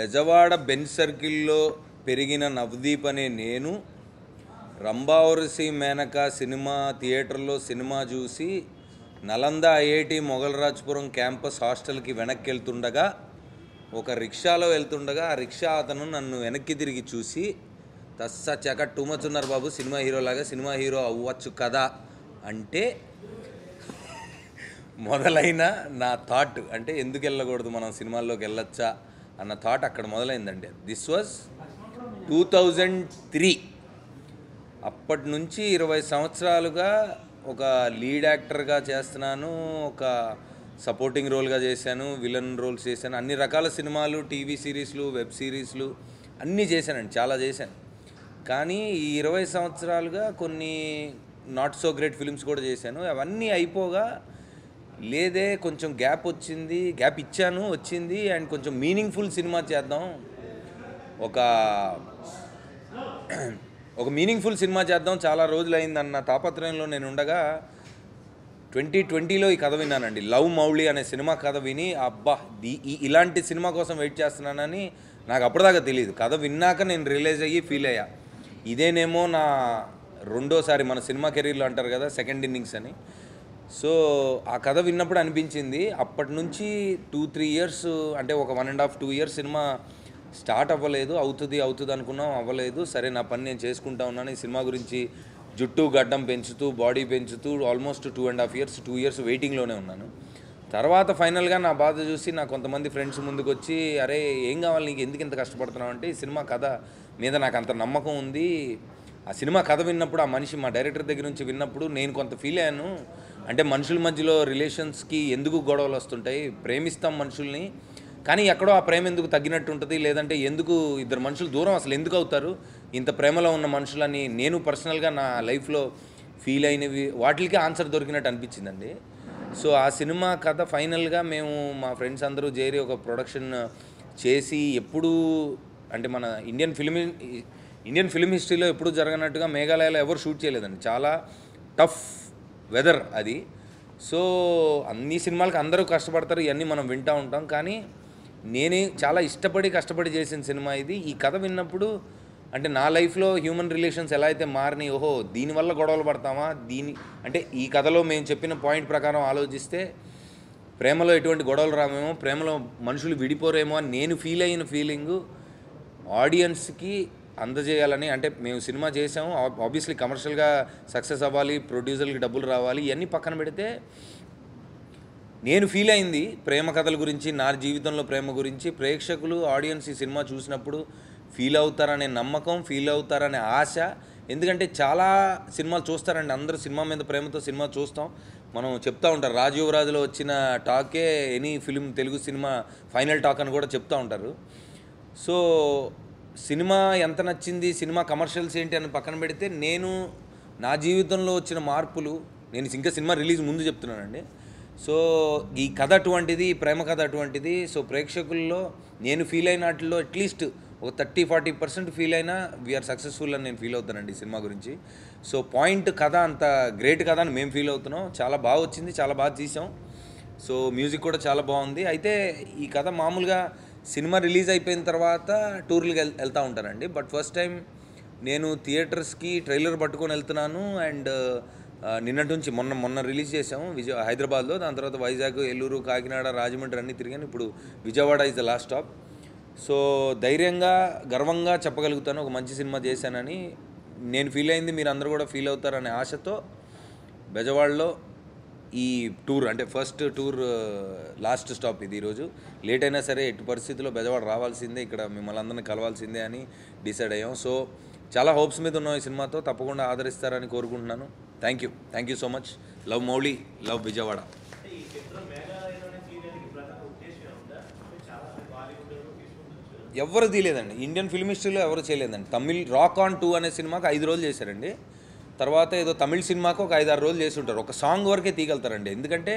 Bezawada bench సర్కిల్లో పెరిగిన నవదీప్ అనే నేను రంభావరసి మేనక సినిమా థియేటర్లో సినిమా చూసి నలంద ఐఐటి మొగల్రాజ్పురం క్యాంపస్ హాస్టల్కి వెనక్కి వెళ్తుండగా ఒక రిక్షాలో వెళ్తుండగా ఆ రిక్షా అతను నన్ను వెనక్కి తిరిగి చూసి తస్సా చక టూ మచ్ ఉన్నారు బాబు, సినిమా హీరోలాగా సినిమా హీరో అవ్వచ్చు కదా అంటే మొదలైన నా థాట్, అంటే ఎందుకు వెళ్ళకూడదు మనం సినిమాల్లోకి వెళ్ళొచ్చా అన్న థాట్ అక్కడ మొదలైందండి. This was 2003. అప్పటి నుంచి 20 సంవత్సరాలుగా ఒక లీడ్ యాక్టర్గా చేస్తున్నాను, ఒక సపోర్టింగ్ రోల్గా చేశాను, విలన్ రోల్స్ చేశాను, అన్ని రకాల సినిమాలు, టీవీ సిరీస్లు, వెబ్ సిరీస్లు అన్నీ చేశానండి, చాలా చేశాను. కానీ ఈ 20 సంవత్సరాలుగా కొన్ని నాట్ సో గ్రేట్ ఫిల్మ్స్ కూడా చేశాను. అవన్నీ అయిపోగా లేదే కొంచెం గ్యాప్ వచ్చింది, గ్యాప్ ఇచ్చాను, వచ్చింది, అండ్ కొంచెం మీనింగ్ఫుల్ సినిమా చేద్దాం, ఒక మీనింగ్ఫుల్ సినిమా చేద్దాం, చాలా రోజులైందన్న తాపత్రయంలో నేను ఉండగా 2020లో ఈ కథ విన్నానండి. లవ్ మౌళి అనే సినిమా కథ విని అబ్బా ఇలాంటి సినిమా కోసం వెయిట్ చేస్తున్నానని నాకు అప్పటిదాకా తెలియదు. కథ విన్నాక నేను రియలైజ్ అయ్యి ఫీల్ అయ్యా, ఇదేనేమో నా రెండోసారి, మన సినిమా కెరీర్లో అంటారు కదా సెకండ్ ఇన్నింగ్స్ అని. సో ఆ కథ విన్నప్పుడు అనిపించింది. అప్పటి నుంచి 2-3 ఇయర్స్, అంటే ఒక 1.5-2 ఇయర్స్ సినిమా స్టార్ట్ అవ్వలేదు. అవుతుంది అనుకున్నాం, అవ్వలేదు. సరే నా పని నేను చేసుకుంటా ఉన్నాను. ఈ సినిమా గురించి జుట్టు గడ్డం పెంచుతూ, బాడీ పెంచుతూ ఆల్మోస్ట్ 2.5 ఇయర్స్ వెయిటింగ్లోనే ఉన్నాను. తర్వాత ఫైనల్గా నా బాధ చూసి నా కొంతమంది ఫ్రెండ్స్ ముందుకు వచ్చి, అరే ఏం కావాలి నీకు, ఎందుకు ఇంత కష్టపడుతున్నావు అంటే, ఈ సినిమా కథ మీద నాకు అంత నమ్మకం ఉంది. ఆ సినిమా కథ విన్నప్పుడు, ఆ మనిషి మా డైరెక్టర్ దగ్గర నుంచి విన్నప్పుడు నేను కొంత ఫీల్ అయ్యాను. అంటే మనుషుల మధ్యలో రిలేషన్స్కి ఎందుకు గొడవలు వస్తుంటాయి, ప్రేమిస్తాం మనుషుల్ని, కానీ ఎక్కడో ఆ ప్రేమ ఎందుకు తగ్గినట్టు ఉంటుంది, లేదంటే ఎందుకు ఇద్దరు మనుషులు దూరం అసలు ఎందుకు అవుతారు ఇంత ప్రేమలో ఉన్న మనుషులని నేను పర్సనల్గా నా లైఫ్లో ఫీల్ అయినవి, వాటికి ఆన్సర్ దొరికినట్టు అనిపించిందండి. సో ఆ సినిమా కథ ఫైనల్గా మేము మా ఫ్రెండ్స్ అందరూ చేరి ఒక ప్రొడక్షన్ చేసి, ఎప్పుడు అంటే మన ఇండియన్ ఫిల్మ్ హిస్టరీలో ఎప్పుడు జరగనట్టుగా మేఘాలయలో ఎవరు షూట్ చేయలేదండి. చాలా టఫ్ వెదర్ అది. సో అన్ని సినిమాలకు అందరూ కష్టపడతారు, ఇవన్నీ మనం వింటూ ఉంటాం, కానీ నేనే చాలా కష్టపడి చేసిన సినిమా ఇది. ఈ కథ విన్నప్పుడు అంటే నా లైఫ్లో హ్యూమన్ రిలేషన్స్ ఎలా అయితే మారినాయి, ఓహో దీనివల్ల గొడవలు పడతామా, అంటే ఈ కథలో మేము చెప్పిన పాయింట్ ప్రకారం ఆలోచిస్తే ప్రేమలో ఎటువంటి గొడవలు రామేమో, ప్రేమలో మనుషులు విడిపోరేమో అని నేను ఫీల్ అయిన ఫీలింగు ఆడియన్స్కి అందజేయాలని. అంటే మేము సినిమా చేసాము, ఆబ్వియస్లీ కమర్షియల్గా సక్సెస్ అవ్వాలి, ప్రొడ్యూసర్కి డబ్బులు రావాలి, ఇవన్నీ పక్కన పెడితే నేను ఫీల్ అయింది ప్రేమ కథల గురించి, నా జీవితంలో ప్రేమ గురించి. ప్రేక్షకులు, ఆడియన్స్ ఈ సినిమా చూసినప్పుడు ఫీల్ అవుతారనే నమ్మకం, ఫీల్ అవుతారనే ఆశ. ఎందుకంటే చాలా సినిమాలు చూస్తారండి, అందరూ సినిమా మీద ప్రేమతో సినిమా చూస్తాం. మనం చెప్తూ ఉంటారు, రాజు యువరాజులో వచ్చిన టాకే ఎనీ ఫిలిం తెలుగు సినిమా ఫైనల్ టాక్ అని కూడా చెప్తూ ఉంటారు. సో సినిమా ఎంత నచ్చింది, సినిమా కమర్షియల్స్ ఏంటి అని పక్కన పెడితే, నేను నా జీవితంలో వచ్చిన మార్పులు, నేను ఇంకా సినిమా రిలీజ్ ముందు చెప్తున్నానండి. సో ఈ కథ అటువంటిది, ఈ ప్రేమ కథ అటువంటిది. సో ప్రేక్షకుల్లో నేను ఫీల్ అయిన వాటిల్లో అట్లీస్ట్ ఒక 30-40% ఫీల్ అయినా వీఆర్ సక్సెస్ఫుల్ అని నేను ఫీల్ అవుతానండి ఈ సినిమా గురించి. సో పాయింట్ కథ అంత గ్రేట్ కథ అని మేము ఫీల్ అవుతున్నాం. చాలా బాగా వచ్చింది, చాలా బాగా తీసాం. సో మ్యూజిక్ కూడా చాలా బాగుంది. అయితే ఈ కథ మామూలుగా సినిమా రిలీజ్ అయిపోయిన తర్వాత టూర్లకు వెళ్తూ ఉంటానండి. బట్ ఫస్ట్ టైం నేను థియేటర్స్కి ట్రైలర్ పట్టుకొని వెళ్తున్నాను. అండ్ నిన్నటి నుంచి మొన్న రిలీజ్ చేసాము హైదరాబాద్లో, దాని తర్వాత వైజాగ్, ఏలూరు, కాకినాడ, రాజమండ్రి అన్నీ తిరిగాను. ఇప్పుడు Vijayawada is the last stop. So ధైర్యంగా, గర్వంగా చెప్పగలుగుతాను ఒక మంచి సినిమా చేశానని. నేను ఫీల్ అయింది మీరు అందరూ కూడా ఫీల్ అవుతారనే ఆశతో బెజవాడలో ఈ టూర్, అంటే ఫస్ట్ టూర్ లాస్ట్ స్టాప్ ఇది. ఈరోజు లేట్ అయినా సరే ఎట్టి పరిస్థితుల్లో బెజవాడ రావాల్సిందే, ఇక్కడ మిమ్మల్ని అందరినీ కలవాల్సిందే అని డిసైడ్ అయ్యాం. సో చాలా హోప్స్ మీద ఉన్నాం ఈ సినిమాతో, తప్పకుండా ఆదరిస్తారని కోరుకుంటున్నాను. Thank you so much. Love Mouli, love Vijayawada. ఎవరు తీయలేదండి, ఇండియన్ ఫిల్మ్ హిస్టరీలో ఎవరు చేయలేదండి. తమిళ్ రాక్ ఆన్ 2 అనే సినిమాకి 5 రోజులు చేశారండి. తర్వాత ఏదో తమిళ సినిమాకు ఒక 5-6 రోజులు చేసి ఉంటారు. ఒక సాంగ్ వరకే తీయగలుగుతారండి. ఎందుకంటే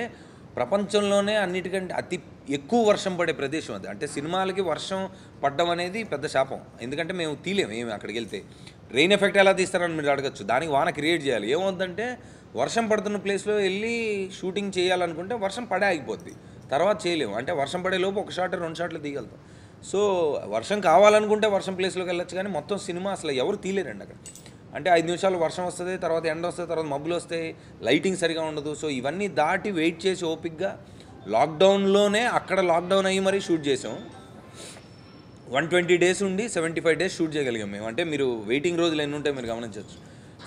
ప్రపంచంలోనే అన్నిటికంటే అతి ఎక్కువ వర్షం పడే ప్రదేశం అది. అంటే సినిమాలకి వర్షం పడడం అనేది పెద్ద శాపం. ఎందుకంటే మేము తీయలేము ఏమి, అక్కడికి వెళ్తే రెయిన్ ఎఫెక్ట్ ఎలా తీస్తారని మీరు అడగచ్చు. దానికి వాన క్రియేట్ చేయాలి. ఏమవుతుందంటే వర్షం పడుతున్న ప్లేస్లో వెళ్ళి షూటింగ్ చేయాలనుకుంటే వర్షం పడే ఆగిపోద్ది, తర్వాత చేయలేము. అంటే వర్షం పడే లోపు 1 షాట్ 2 షాట్లు తీయగలుగుతాం. సో వర్షం కావాలనుకుంటే వర్షం ప్లేస్లోకి వెళ్ళొచ్చు, కానీ మొత్తం సినిమా అసలు ఎవరు తీయలేరండి అక్కడ. అంటే 5 నిమిషాలు వర్షం వస్తుంది, తర్వాత ఎండ వస్తుంది, తర్వాత మబ్బులు వస్తాయి, లైటింగ్ సరిగా ఉండదు. సో ఇవన్నీ దాటి వెయిట్ చేసి ఓపిక్గా లాక్డౌన్లోనే అక్కడ లాక్డౌన్ అయ్యి మరీ షూట్ చేసాం. 120 days ఉండి 75 days షూట్ చేయగలిగాం మేము. అంటే మీరు వెయిటింగ్ రోజులు ఎన్ని ఉంటాయి మీరు గమనించవచ్చు.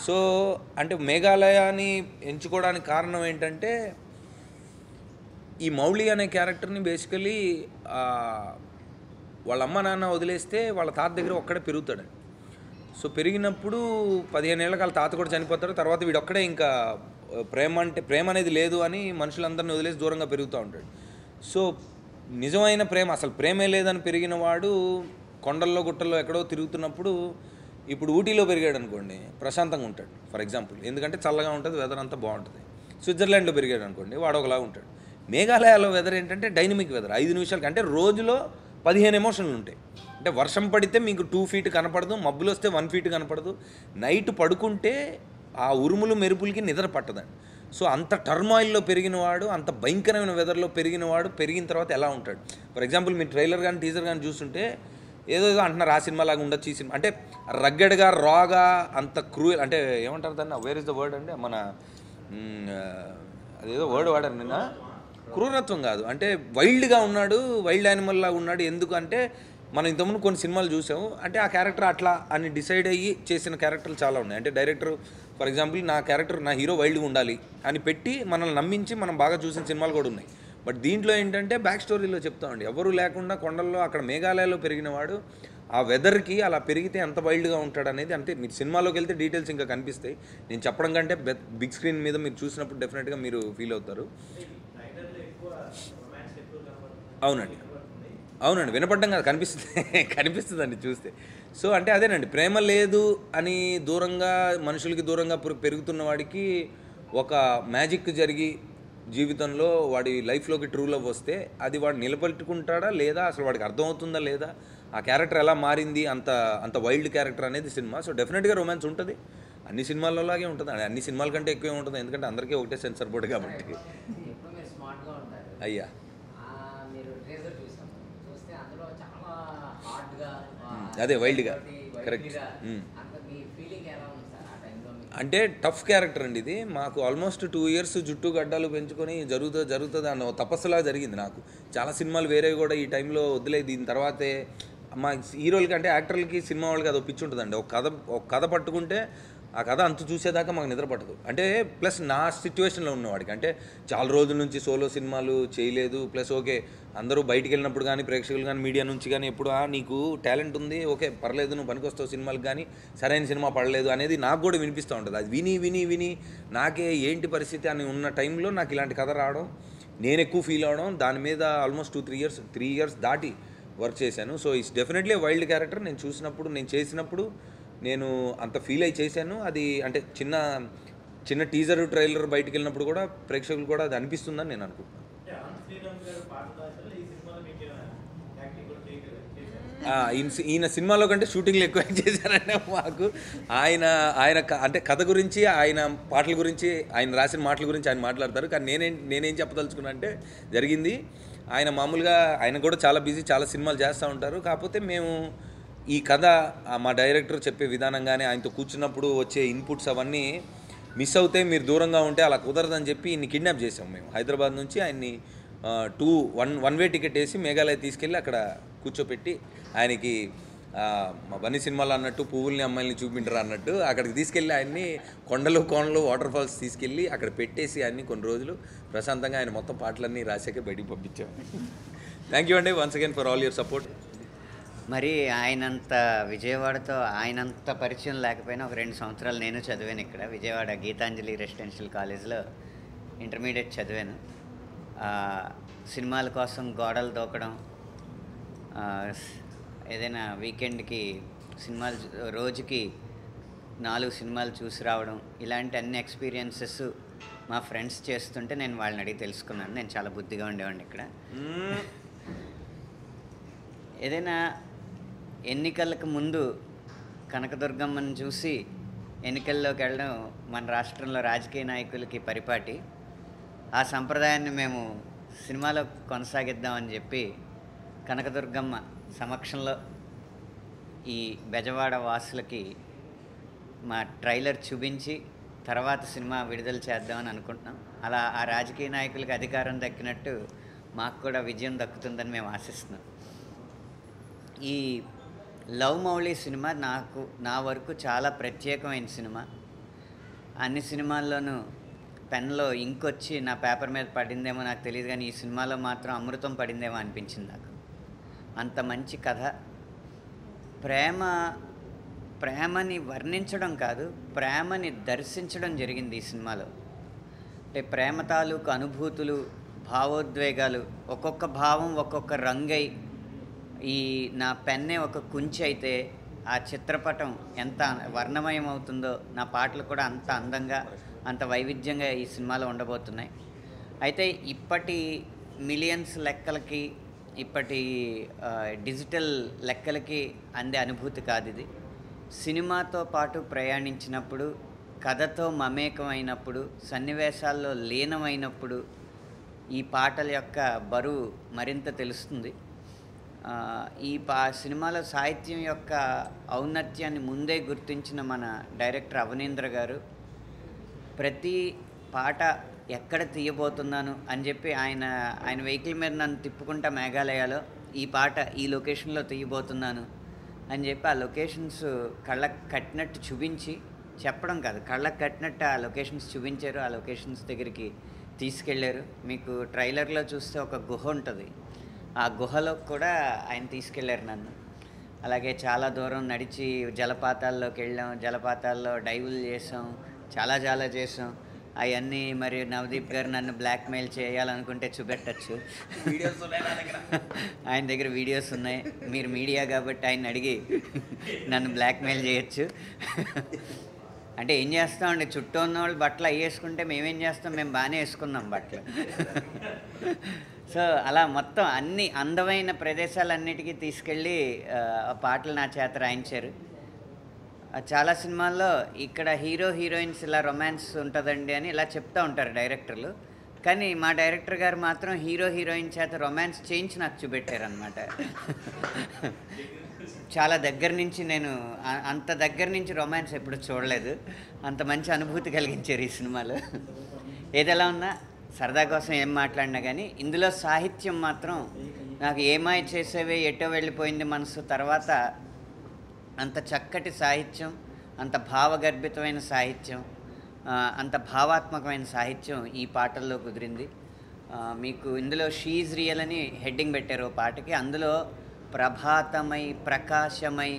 సో అంటే మేఘాలయాని ఎంచుకోవడానికి కారణం ఏంటంటే, ఈ మౌళి అనే క్యారెక్టర్ని బేసికలీ వాళ్ళ అమ్మ నాన్న వదిలేస్తే వాళ్ళ తాత దగ్గర ఒక్కడే పెరుగుతాడు. సో పెరిగినప్పుడు 15 ఏళ్ళకి వాళ్ళ తాత కూడా చనిపోతాడు. తర్వాత వీడొక్కడే ఇంకా ప్రేమ అనేది లేదు అని మనుషులందరినీ వదిలేసి దూరంగా పెరుగుతూ ఉంటాడు. సో నిజమైన ప్రేమ, అసలు ప్రేమే లేదని పెరిగిన వాడు కొండల్లో గుట్టల్లో ఎక్కడో తిరుగుతున్నప్పుడు, ఇప్పుడు ఊటీలో పెరిగాడు అనుకోండి ప్రశాంతంగా ఉంటాడు ఫర్ ఎగ్జాంపుల్, ఎందుకంటే చల్లగా ఉంటుంది, వెదర్ అంతా బాగుంటుంది. స్విట్జర్లాండ్లో పెరిగాడు అనుకోండి వాడు ఒకలా ఉంటాడు. మేఘాలయాలో వెదర్ ఏంటంటే డైనమిక్ వెదర్. 5 నిమిషాలకి అంటే రోజులో 15 ఎమోషన్లు ఉంటాయి. అంటే వర్షం పడితే మీకు 2 feet కనపడదు, మబ్బులు వస్తే 1 feet కనపడదు, నైట్ పడుకుంటే ఆ ఉరుములు మెరుపులకి నిద్ర పట్టదండి. సో అంత టర్మాయిల్లో పెరిగినవాడు, అంత భయంకరమైన వెదర్లో పెరిగినవాడు పెరిగిన తర్వాత ఎలా ఉంటాడు. ఫర్ ఎగ్జాంపుల్ మీరు ట్రైలర్ కానీ టీజర్ కానీ చూస్తుంటే ఏదో అంటున్నారు ఆ సినిమా లాగా ఉండొచ్చు ఈ సినిమా, అంటే రగ్గడ్గా రాగా అంత క్రూయల్, అంటే ఏమంటారు దాన్ని, వేర్ ఇస్ ద వర్డ్ అంటే మన అదేదో వర్డ్ వాడారు నిన్న, క్రూరత్వం కాదు, అంటే వైల్డ్గా ఉన్నాడు, వైల్డ్ యానిమల్ లాగా ఉన్నాడు. ఎందుకంటే మనం ఇంతకుముందు కొన్ని సినిమాలు చూసాము, అంటే ఆ క్యారెక్టర్ అట్లా అని డిసైడ్ అయ్యి చేసిన క్యారెక్టర్లు చాలా ఉన్నాయి. అంటే డైరెక్టర్ ఫర్ ఎగ్జాంపుల్ నా క్యారెక్టర్, నా హీరో వైల్డ్గా ఉండాలి అని పెట్టి మనల్ని నమ్మించి మనం బాగా చూసిన సినిమాలు కూడా ఉన్నాయి. బట్ దీంట్లో ఏంటంటే బ్యాక్ స్టోరీలో చెప్తామండి, ఎవరు లేకుండా కొండల్లో అక్కడ మేఘాలయాలో పెరిగినవాడు ఆ వెదర్కి అలా పెరిగితే ఎంత వైల్డ్గా ఉంటాడు అనేది. అంటే మీరు సినిమాలోకి వెళ్తే డీటెయిల్స్ ఇంకా కనిపిస్తాయి. నేను చెప్పడం కంటే బిగ్ స్క్రీన్ మీద మీరు చూసినప్పుడు డెఫినెట్గా మీరు ఫీల్ అవుతారు. అవునండి, అవునండి, వినపడ్డం కాదు, కనిపిస్తుందండి చూస్తే. సో అంటే అదేనండి, ప్రేమ లేదు అని దూరంగా మనుషులకి దూరంగా పెరుగుతున్న వాడికి ఒక మ్యాజిక్ జరిగి జీవితంలో వాడి లైఫ్లోకి ట్రూ లవ్ వస్తే అది వాడు నిలబెట్టుకుంటాడా లేదా, అసలు వాడికి అర్థమవుతుందా లేదా, ఆ క్యారెక్టర్ ఎలా మారింది, అంత వైల్డ్ క్యారెక్టర్ అనేది సినిమా. సో డెఫినెట్గా రొమాన్స్ ఉంటుంది, అన్ని సినిమాలలాగే ఉంటుంది, అన్ని సినిమాల కంటే ఎక్కువే ఉంటుంది, ఎందుకంటే అందరికీ ఒకటే సెన్సర్ బోర్డు కాబట్టి. అయ్యా అదే వైల్డ్గా, కరెక్ట్. అంటే టఫ్ క్యారెక్టర్ అండి ఇది. మాకు ఆల్మోస్ట్ 2 years జుట్టు గడ్డాలు పెంచుకొని జరుగుతుంది అన్న తపస్సులా జరిగింది నాకు. చాలా సినిమాలు వేరే కూడా ఈ టైంలో వదిలే, దీని తర్వాతే మా హీరోలకి అంటే యాక్టర్లకి సినిమా వాళ్ళకి అది పిచ్చి ఉంటుందండి. ఒక కథ పట్టుకుంటే ఆ కథ అంత చూసేదాకా మాకు నిద్ర పట్టదు. అంటే ప్లస్ నా సిచ్యువేషన్లో ఉన్నవాడికి, అంటే చాలా రోజుల నుంచి సోలో సినిమాలు చేయలేదు, ప్లస్ ఓకే అందరూ బయటికి వెళ్ళినప్పుడు కానీ ప్రేక్షకులు కానీ మీడియా నుంచి కానీ ఎప్పుడు నీకు టాలెంట్ ఉంది, ఓకే పర్లేదు, నువ్వు పనికొస్తావు సినిమాలకు, కానీ సరైన సినిమా పడలేదు అనేది నాకు కూడా వినిపిస్తూ ఉంటుంది. అది విని నాకే ఏంటి పరిస్థితి అని ఉన్న టైంలో నాకు ఇలాంటి కథ రావడం, నేను ఎక్కువ ఫీల్ అవడం, దాని మీద ఆల్మోస్ట్ 3 years దాటి వర్క్ చేశాను. So it's definitely wild character. నేను చూసినప్పుడు, నేను చేసినప్పుడు నేను అంత ఫీల్ అయి చేశాను. అది అంటే చిన్న టీజర్ ట్రైలర్ బయటికి వెళ్ళినప్పుడు కూడా ప్రేక్షకులు కూడా అది అనిపిస్తుందని నేను అనుకుంటున్నాను. ఈయన సినిమాలో కంటే షూటింగ్లు ఎక్కువ చేశారంటే మాకు ఆయన అంటే కథ గురించి, ఆయన పాటల గురించి, ఆయన రాసిన మాటల గురించి ఆయన మాట్లాడతారు. కానీ నేనేం చెప్పదలుచుకున్నా అంటే జరిగింది, ఆయన మామూలుగా ఆయన కూడా చాలా బిజీ, చాలా సినిమాలు చేస్తూ ఉంటారు. కాకపోతే మేము ఈ కథ మా డైరెక్టర్ చెప్పే విధానం కానీ ఆయనతో కూర్చున్నప్పుడు వచ్చే ఇన్పుట్స్ అవన్నీ మిస్ అవుతే, మీరు దూరంగా ఉంటే అలా కుదరదని చెప్పి ఈయన్ని కిడ్నాప్ చేసాం మేము. హైదరాబాద్ నుంచి ఆయన్ని 1 way టికెట్ వేసి మేఘాలయ తీసుకెళ్ళి అక్కడ కూర్చోపెట్టి ఆయనకి మా బన్నీ సినిమాలో అన్నట్టు పువ్వుల్ని అమ్మాయిల్ని చూపించరా అన్నట్టు అక్కడికి తీసుకెళ్ళి ఆయన్ని కొండలు వాటర్ ఫాల్స్ తీసుకెళ్ళి అక్కడ పెట్టేసి ఆయన్ని కొన్ని రోజులు ప్రశాంతంగా ఆయన మొత్తం పాటలన్నీ రాసాకే బయటికి పంపించాం. థ్యాంక్ యూ అండి once again for all your support. మరి ఆయనంత విజయవాడతో ఆయనంత పరిచయం లేకపోయినా ఒక 2 సంవత్సరాలు నేను చదివాను ఇక్కడ విజయవాడ గీతాంజలి రెసిడెన్షియల్ కాలేజ్లో ఇంటర్మీడియట్ చదివాను. సినిమాల కోసం గోడలు దూకడం, ఏదైనా వీకెండ్కి సినిమాలు, రోజుకి 4 సినిమాలు చూసి రావడం, ఇలాంటి అన్ని ఎక్స్పీరియన్సెస్ మా ఫ్రెండ్స్ చేస్తుంటే నేను వాళ్ళని అడిగి తెలుసుకున్నాను. నేను చాలా బుద్ధిగా ఉండేవాడిని ఇక్కడ. ఏదైనా ఎన్నికలకు ముందు కనకదుర్గమ్మను చూసి ఎన్నికల్లోకి వెళ్ళడం మన రాష్ట్రంలో రాజకీయ నాయకులకి పరిపాటి. ఆ సంప్రదాయాన్ని మేము సినిమాలో కొనసాగిద్దామని చెప్పి కనకదుర్గమ్మ సమక్షంలో ఈ బెజవాడ వాసులకి మా ట్రైలర్ చూపించి తర్వాత సినిమా విడుదల చేద్దామని అనుకుంటున్నాం. అలా ఆ రాజకీయ నాయకులకి అధికారం దక్కినట్టు మాకు కూడా విజయం దక్కుతుందని మేము ఆశిస్తున్నాం. ఈ లవ్ మౌళి సినిమా నా వరకు చాలా ప్రత్యేకమైన సినిమా. అన్ని సినిమాల్లోనూ పెన్లో ఇంకొచ్చి నా పేపర్ మీద పడిందేమో నాకు తెలియదు, కానీ ఈ సినిమాలో మాత్రం అమృతం పడిందేమో అనిపించింది నాకు. అంత మంచి కథ. ప్రేమని వర్ణించడం కాదు, ప్రేమని దర్శించడం జరిగింది ఈ సినిమాలో. అంటే ప్రేమ తాలూకు అనుభూతులు, భావోద్వేగాలు, ఒక్కొక్క భావం ఒక్కొక్క రంగై ఈ నా పెన్నే ఒక కుంచి అయితే ఆ చిత్రపటం ఎంత వర్ణమయం అవుతుందో నా పాటలు కూడా అంత అందంగా అంత వైవిధ్యంగా ఈ సినిమాలో ఉండబోతున్నాయి. అయితే ఇప్పటి మిలియన్స్ లెక్కలకి ఇప్పటి డిజిటల్ లెక్కలకి అందే అనుభూతి కాదు ఇది. సినిమాతో పాటు ప్రయాణించినప్పుడు, కథతో మమేకమైనప్పుడు, సన్నివేశాల్లో లీనమైనప్పుడు ఈ పాటల యొక్క బరువు మరింత తెలుస్తుంది. ఈ సినిమాలో సాహిత్యం యొక్క ఔన్నత్యాన్ని ముందే గుర్తించిన మన డైరెక్టర్ అవనీంద్ర గారు ప్రతి పాట ఎక్కడ తీయబోతున్నాను అని చెప్పి ఆయన వెహికల్ మీద నన్ను తిప్పుకుంటా మేఘాలయాలో ఈ పాట ఈ లొకేషన్లో తీయబోతున్నాను అని చెప్పి ఆ లొకేషన్స్ కళ్ళకు కట్టినట్టు చూపించి, చెప్పడం కాదు కళ్ళకు కట్టినట్టు ఆ లొకేషన్స్ చూపించారు. ఆ లొకేషన్స్ దగ్గరికి తీసుకెళ్ళారు. మీకు ట్రైలర్లో చూస్తే ఒక గుహ ఉంటుంది, ఆ గుహలో కూడా ఆయన తీసుకెళ్ళారు నన్ను. అలాగే చాలా దూరం నడిచి జలపాతాల్లోకి వెళ్ళాం, జలపాతాల్లో డైవులు చేసాం, చాలా చేసాం. అవన్నీ మరి నవదీప్ గారు నన్ను బ్లాక్మెయిల్ చేయాలనుకుంటే చూపెట్టచ్చు. ఆయన దగ్గర వీడియోస్ ఉన్నాయి. మీరు మీడియా కాబట్టి ఆయన అడిగి నన్ను బ్లాక్మెయిల్ చేయొచ్చు. అంటే ఏం చేస్తామండి, చుట్టూ ఉన్న వాళ్ళు బట్టలు అయ్యేసుకుంటే మేమేం చేస్తాం, మేము బాగానే వేసుకున్నాం బట్టలు. సో అలా మొత్తం అన్ని అందమైన ప్రదేశాలన్నిటికీ తీసుకెళ్ళి పాటలు నా చేత రాయించారు. చాలా సినిమాల్లో ఇక్కడ హీరో హీరోయిన్స్ ఇలా రొమాన్స్ ఉంటుందండి అని ఇలా చెప్తూ ఉంటారు డైరెక్టర్లు, కానీ మా డైరెక్టర్ గారు మాత్రం హీరో హీరోయిన్ చేత రొమాన్స్ చేయించి నాకు చూపెట్టారనమాట. చాలా దగ్గర నుంచి నేను అంత దగ్గర నుంచి రొమాన్స్ ఎప్పుడు చూడలేదు. అంత మంచి అనుభూతి కలిగించారు ఈ సినిమాలో. ఏదెలా ఉన్నా సరదా కోసం ఏం మాట్లాడినా కానీ ఇందులో సాహిత్యం మాత్రం నాకు ఏమాయ చేసేవే ఎటో వెళ్ళిపోయింది మనసు తర్వాత అంత చక్కటి సాహిత్యం, అంత భావగర్భితమైన సాహిత్యం, అంత భావాత్మకమైన సాహిత్యం ఈ పాటల్లో కుదిరింది. మీకు ఇందులో షీజ్ రియల్ అని హెడ్డింగ్ పెట్టారు పాటకి. అందులో ప్రభాతమై, ప్రకాశమై,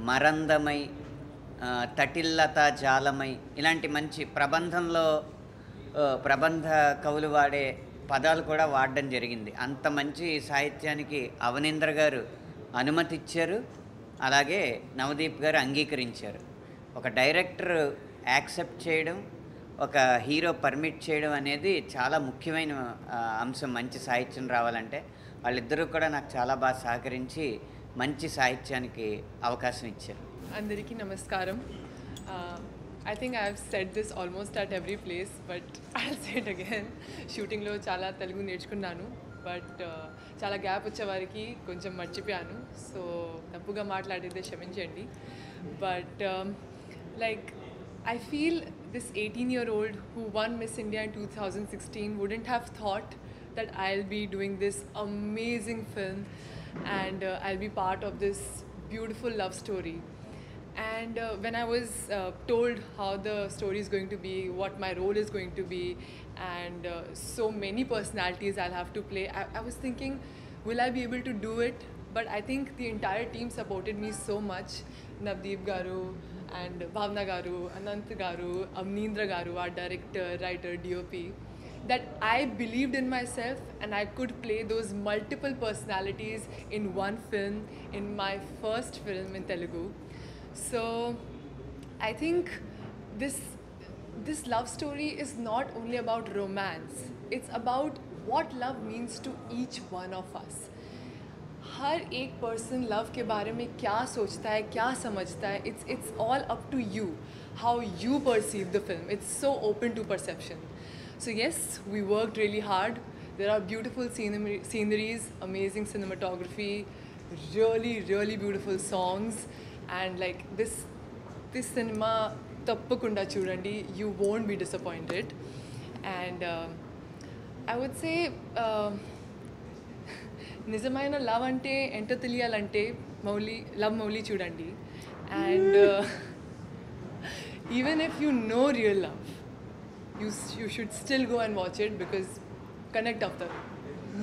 మరందమై, తటిల్లత జాలమై ఇలాంటి మంచి ప్రబంధ కవులు వాడే పదాలు కూడా వాడడం జరిగింది. అంత మంచి సాహిత్యానికి అవనీంద్ర గారు అనుమతి ఇచ్చారు, అలాగే నవదీప్ గారు అంగీకరించారు. ఒక డైరెక్టర్ యాక్సెప్ట్ చేయడం, ఒక హీరో పర్మిట్ చేయడం అనేది చాలా ముఖ్యమైన అంశం మంచి సాహిత్యం రావాలంటే. వాళ్ళిద్దరూ కూడా నాకు చాలా బాగా సహకరించి మంచి సాహిత్యానికి అవకాశం ఇచ్చారు. అందరికీ నమస్కారం. I think I have said this almost at every place, but I'll say it again. షూటింగ్లో చాలా తెలుగు నేర్చుకున్నాను, బట్ చాలా గ్యాప్ వచ్చే వారికి కొంచెం మర్చిపోయాను. సో తప్పుగా మాట్లాడితే క్షమించండి. But like I feel this 18-year-old who won Miss India in 2016 wouldn't have thought that I'll be doing this amazing film and I'll be part of this beautiful love story. And when I was told how the story is going to be, what my role is going to be, and so many personalities I'll have to play, I was thinking, will I be able to do it? But I think the entire team supported me so much. Navdeep Garu and Bhavna Garu, Anant Garu, Avneendra Garu, our director, writer, DOP, that I believed in myself and I could play those multiple personalities in one film, in my first film in Telugu. So I think this love story is not only about romance, it's about what love means to each one of us. हर एक person love के बारे में क्या सोचता है, क्या समझता है, it's all up to you, how you perceive the film. It's so open to perception. So yes, we worked really hard. There are beautiful sceneries, amazing cinematography, really beautiful songs, and like this cinema tappakunda chudandi, you won't be disappointed. And I would say నిజమైన love అంటే ఎంతో తెలియాలంటే మౌలి చూడండి. And even if you know real love, you should still go and watch it, because connect అవుతారు,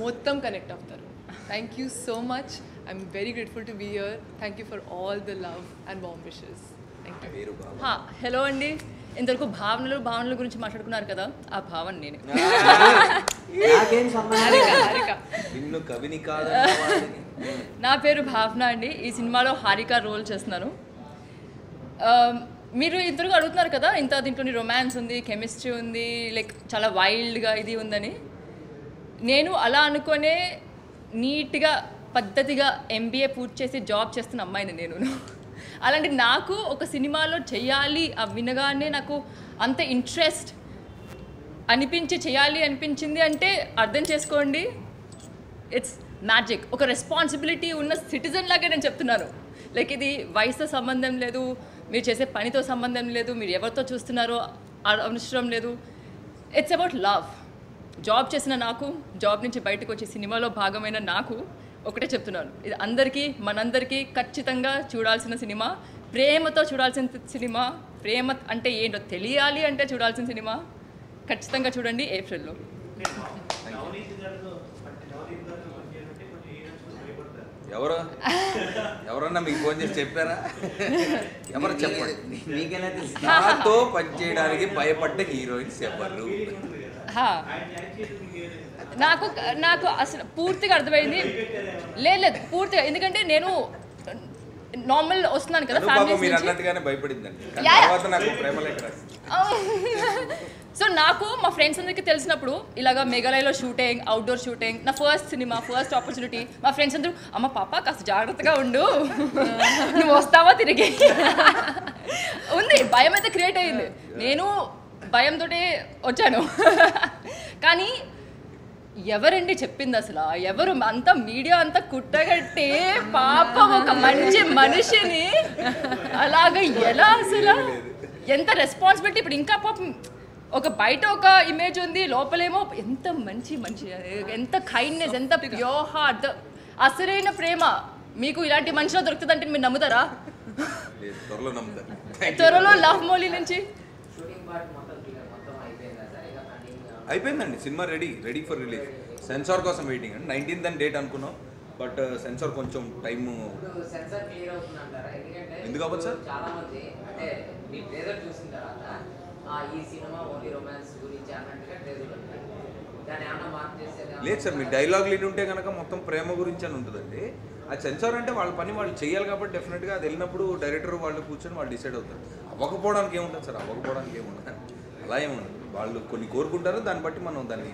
మొత్తం connect అవుతారు. Thank you so much. I'm very grateful to be here. Thank you for all the love and warm wishes. Thank you. Hello అండి. ఇంతవరకు భావనల గురించి మాట్లాడుకున్నారు కదా, ఆ భావన నేను. నా పేరు భావన అండి. ఈ సినిమాలో హారిక రోల్ చేస్తున్నాను. మీరు ఇంతవరకు అడుగుతున్నారు కదా, దీంట్లో రొమాన్స్ ఉంది, కెమిస్ట్రీ ఉంది, లైక్ చాలా వైల్డ్గా ఇది ఉందని. నేను అలా అనుకునే నీట్గా పద్ధతిగా MBA పూర్తి చేసి జాబ్ చేస్తున్న అమ్మాయిని నేను. అలాంటి నాకు ఒక సినిమాలో చెయ్యాలి వినగానే నాకు అంత ఇంట్రెస్ట్ చేయాలి అనిపించింది అంటే అర్థం చేసుకోండి, ఇట్స్ మ్యాజిక్. ఒక రెస్పాన్సిబిలిటీ ఉన్న సిటిజన్ లాగే నేను చెప్తున్నాను. లైక్ ఇది వయసుతో సంబంధం లేదు, మీరు చేసే పనితో సంబంధం లేదు, మీరు ఎవరితో చూస్తున్నారో అవసరం లేదు. It's about love. జాబ్ చేసిన నాకు, జాబ్ నుంచి బయటకు వచ్చి సినిమాలో భాగమైన నాకు ఒకటే చెప్తున్నాను, ఇది మనందరికీ ఖచ్చితంగా చూడాల్సిన సినిమా, ప్రేమతో చూడాల్సిన సినిమా. ప్రేమ అంటే ఏంటో తెలియాలి అంటే చూడాల్సిన సినిమా. ఖచ్చితంగా చూడండి ఏప్రిల్లో. ఎవరన్నా మీకు ఫోన్ చేసి చెప్పారా? ఎవరు చెప్పండి. నాతో పనిచేయడానికి భయపడ్డ హీరోయిన్స్ ఎవరు? నాకు అసలు పూర్తిగా అర్థమైంది. లేదు పూర్తిగా, ఎందుకంటే నేను నార్మల్ వస్తున్నాను కదా సో నాకు మా ఫ్రెండ్స్ అందరికీ తెలిసినప్పుడు ఇలాగ మేఘాలయలో షూటింగ్, అవుట్డోర్ షూటింగ్, నా ఫస్ట్ సినిమా, ఫస్ట్ ఆపర్చునిటీ. మా ఫ్రెండ్స్ అందరూ అమ్మ పాప కాస్త జాగ్రత్తగా ఉండు, నువ్వు వస్తావా తిరిగి ఉంది. భయం అయితే క్రియేట్ అయ్యింది, నేను భయంతో వచ్చాను. కానీ ఎవరండి చెప్పింది అసలు? ఎవరు? అంతా మీడియా అంతా కుట్టగట్టి పాప ఒక మంచి మనిషిని అలాగ ఎలా అసలు ఎంత రెస్పాన్సిబిలిటీ. ఇప్పుడు ఇంకా పాపం ఒక బయట ఒక ఇమేజ్ ఉంది, లోపలేమో ఎంత మంచి ఎంత కైండ్నెస్, ఎంత ప్యూర్ హార్ట్, అసలైన ప్రేమ. మీకు ఇలాంటి మనిషిలో దొరుకుతుందంటే మీరు నమ్ముతారా? త్వరలో లవ్ మౌలి నుంచి అయిపోయిందండి సినిమా, రెడీ ఫర్ రిలీజ్. సెన్సార్ కోసం వెయిటింగ్ అండి. 19th అని డేట్ అనుకున్నాం, బట్ సెన్సార్ కొంచెం టైము ఎందుకు అవ్వదు సార్? లేదు సార్, మీ డైలాగ్ లీడ్ ఉంటే కనుక మొత్తం ప్రేమ గురించి అని ఉంటుందండి. అది సెన్సార్ అంటే వాళ్ళ పని వాళ్ళు చేయాలి కాబట్టి డెఫినెట్గా అది వెళ్ళినప్పుడు డైరెక్టర్ వాళ్ళు కూర్చొని వాళ్ళు డిసైడ్ అవుతారు. అవ్వకపోవడానికి ఏముంటుంది సార్? అవ్వకపోవడానికి ఏముండదు, అలా ఏముండదు. వాళ్ళు కొన్ని కోరుకుంటారు, దాన్ని బట్టి మనం దాన్ని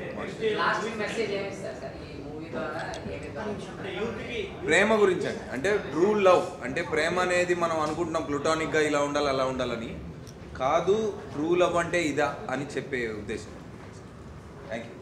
ప్రేమ గురించి అండి. అంటే ట్రూ లవ్ అంటే ప్రేమ అనేది మనం అనుకుంటున్నాం ప్లూటానిక్గా ఇలా ఉండాలి అలా ఉండాలని కాదు. ట్రూ లవ్ అంటే ఇదా అని చెప్పే ఉద్దేశం. Thank you.